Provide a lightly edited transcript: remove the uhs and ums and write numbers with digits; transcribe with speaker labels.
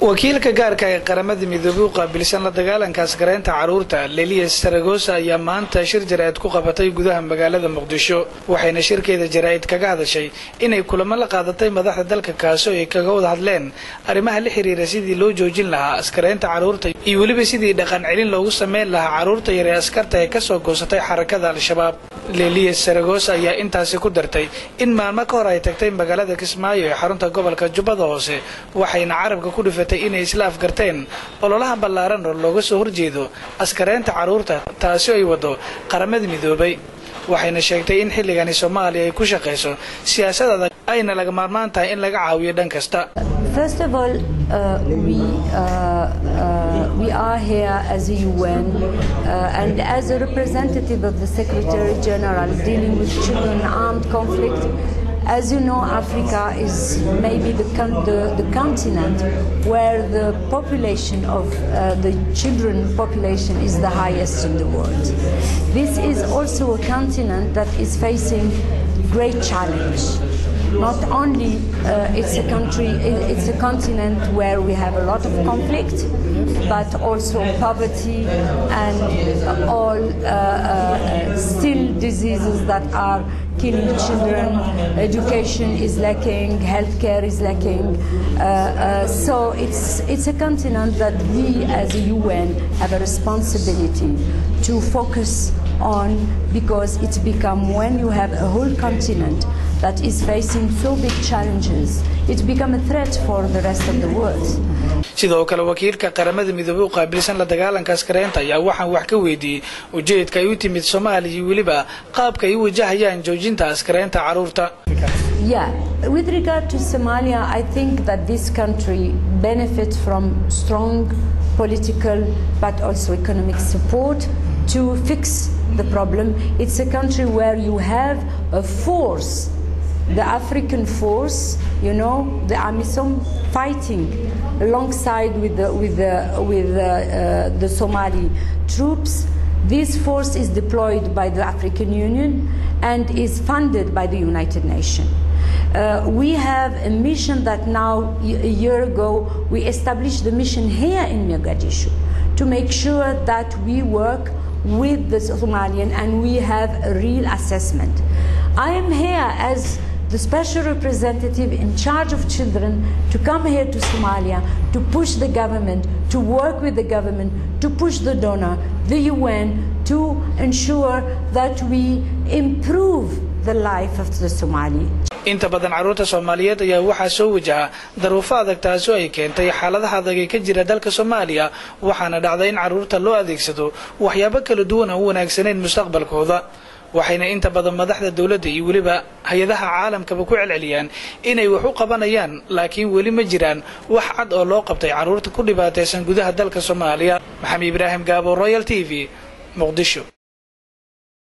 Speaker 1: wakiilka gaarka ee qaramada midoobay qaabilsan la dagaalanka askaraynta caruurta Leliya Saragosa ayaa maanta shir jaraa'id ku qabatay gudaha magaalada Muqdisho waxayna shirkeeda jaraa'id kaga hadashay inay kulamo la qaadatay madaxda dalka kaasoo ay kaga wada hadleen arrimaha la xiriira sidii loo joojin lahaa askaraynta caruurta iyo waliba sidii dhaqan celin loogu sameyn lahaa caruurta yar ee askarta ee ka soo goosatay xarakada al-shabaab. Leliya Saragosa ayaa intaasi ku dartay in maalmo ka hor ay tagtay magaalada Kismaayo ee xarunta gobolka Jubbada Hoose waxayna carabka ku dhifatay inay isla afgarteen ololaha ballaaran oo looga soo horjeedo askaraynta caruurta taasi ay wado qaramada midoobay waxayna sheegtay in xilligan Soomaaliya ay ku shaqeyso siyaasad adag ayna laga maarmaan tahay in laga caawiyo dhan kasta.
Speaker 2: First of all, we are here as a UN and as a representative of the Secretary General dealing with children in armed conflict. As you know, Africa is maybe the continent where the population of the children population is the highest in the world. This is also a continent that is facing great challenge. Not only it's a continent where we have a lot of conflict, but also poverty and all still diseases that are killing children. Education is lacking, healthcare is lacking. So it's a continent that we as a UN have a responsibility to focus on, because it's become, when you have a whole continent that is facing so big challenges, it's become a threat for the rest of the world.
Speaker 1: sidoo kale wakiilka qaramada midoobay qaabilsan la dagaalanka askaraynta ayaa waxaan wax ka weydiiyay ujeedka ay u timid Soomaaliya waliba qaabka ay wajahayaan joojinta askaraynta caruurta.
Speaker 2: Yeah, with regard to Somalia, I think that this country benefits from strong political but also economic support to fix the problem. It's a country where you have a force, the African force, you know, the AMISOM fighting alongside with the Somali troops. This force is deployed by the African Union and is funded by the United Nations. We have a mission that now, a year ago, we established the mission here in Mogadishu to make sure that we work with the Somalian and we have a real assessment. I am here as the special representative in charge of children to come here to Somalia to push the government, to work with the government, to push the donor, the UN, to ensure that we improve the life of the Somali.
Speaker 1: inta badan caruurta Soomaaliyeed ayaa waxa soo wajaha daruufo adag taasoo ay keentay xaaladaha adag ee ka jira dalka Soomaaliya waxaana dhacday in caruurta loo adeegsado waxyaabo kala duwan oo wanaagsaneyn mustaqbalkooda waxayna inta badan madaxda dawladda iyo waliba hay'adaha caalamka ku celceliyaan inay wax u qabanayaan laakiin wali ma jiraan wax cad oo loo qabtay caruurta ku dhibaataysan gudaha dalka Soomaaliya. Maxamed Ibrahim Gaabo, Royal TV, Muqdisho.